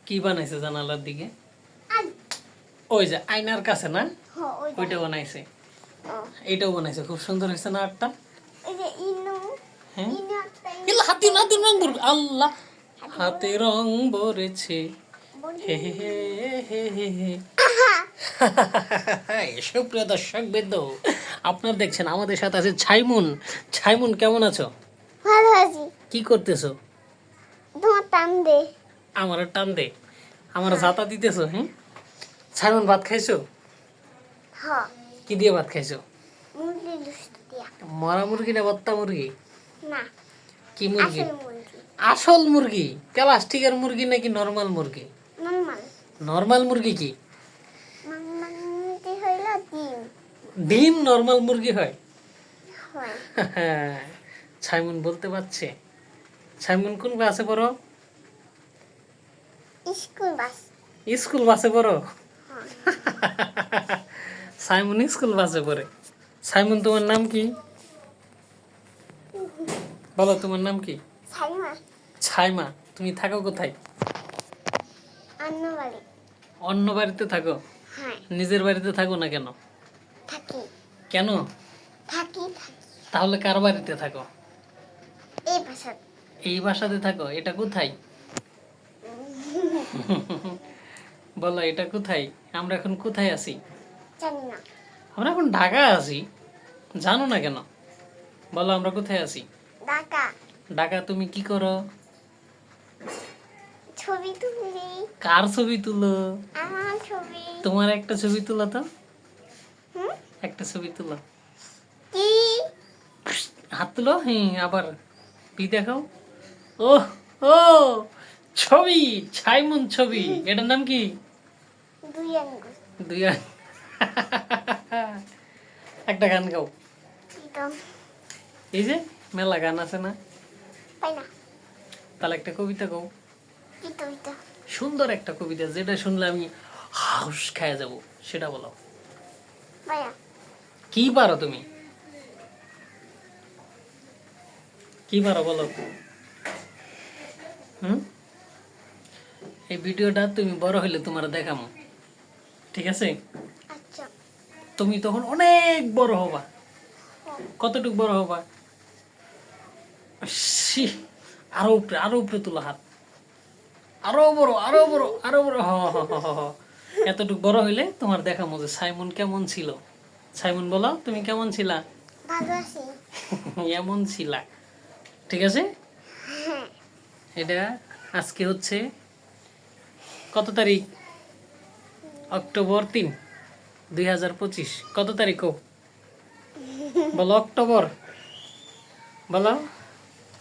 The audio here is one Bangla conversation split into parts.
কি বানাইছে জানালার দিকে? ওই যে আয়নার কাছে না, ওইটা বানাইছে। এইটাও বানাইছে, খুব সুন্দর হয়েছে না আর্টটা? হাতে আল্লাহ হাতে রং ভরেছে, হে হে হে হে হে। সুপ্রিয় দর্শক বৃন্দ, আপনারা দেখছেন আমাদের সাথে আছে ছাইমুন। ছাইমুন, কেমন আছো? ভালো আছি। কি করতেছো? তোমার টান দে। আমার টান দে, আমার জাতা দিতেছো? হ্যাঁ ছাইমুন, ভাত খাইছো? হ্যাঁ। কি দিয়ে ভাত খাইছো? মুরগি দুষ্ট দিয়া। মরা মুরগি না বত্তা মুরগি? না, কি মুরগি? আসল মুরগি। আসল মুরগি? প্লাস্টিকের মুরগি নাকি নরমাল মুরগি? নরমাল। নরমাল মুরগি কি? নরমাল মুরগি হইল ডিম। ডিম নরমাল মুরগি হয়? হয়। ছাইমুন বলতে পারছে। ছাইমুন কোন ক্লাসে পড়ো? School bus. স্কুল বাসে পড়ো? হ্যাঁ। সাইমুন স্কুল বাসে পড়ে। সাইমুন, তোমার নাম কি? বলো, তোমার নাম কি? ছাইমা। ছাইমা। তুমি থাকো কোথায়? অন্য বাড়ি। অন্য বাড়িতে থাকো? হ্যাঁ। নিজের বাড়িতে থাকো না কেন? থাকি। কেন? থাকি। তাহলে কার বাড়িতে থাকো? এই বাসা। এই বাসাতে থাকো? এটা কোথায়? বলো, এটা কোথায়? আমরা এখন কোথায় আছি? জানি না। আমরা এখন ঢাকা আছি। জানো না কেন? বলো, আমরা কোথায় আছি? ঢাকা। ঢাকা। তুমি কি করো? ছবি তুলি। কার ছবি তুলো? আমার ছবি। তোমার একটা ছবি তুলো তো। হুম? একটা ছবি তুলো। কি? হাত তুলো। হ্যাঁ, আবার পি দেখাও। ও ও, ছবি, ছাইমুন ছবি। এটার নাম কি? দুই আঙ্গুল। দুই একটা গান গাও। একদম। এই যে মেলা গান আছে না? পাই না। তাহলে একটা কবিতা গাও। কি কবিতা? সুন্দর একটা কবিতা, যেটা শুনলে আমি হাউস খেয়ে যাব, সেটা বলো। পায়া। কি পারো তুমি? কি পারো বলো। এই ভিডিওটা তুমি বড় হইলে তোমার দেখামো, ঠিক আছে? আচ্ছা। তুমি তখন অনেক বড় হবা। কতটুক বড় হবা? ছি, আরো উপরে, আরো উপরে তোলা হাত। আরো বড়, আরো বড়, আরো বড়। হ হ হ হ হ। এতটুক বড় হইলে তোমার দেখামো যে সাইমন কেমন ছিল। সাইমন, বলো তুমি কেমন ছিলা? ভালো আছি। এমন ছিলা, ঠিক আছে? হ্যাঁ। এটা আজকে হচ্ছে কত তারিখ? অক্টোবর 3, 2025। কত তারিখ? বলো অক্টোবর। বলো।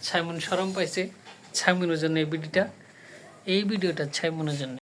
ছাইমুন শরম পাইছে। ছাইমুনের জন্য এই ভিডিওটা ছাইমুনের জন্য।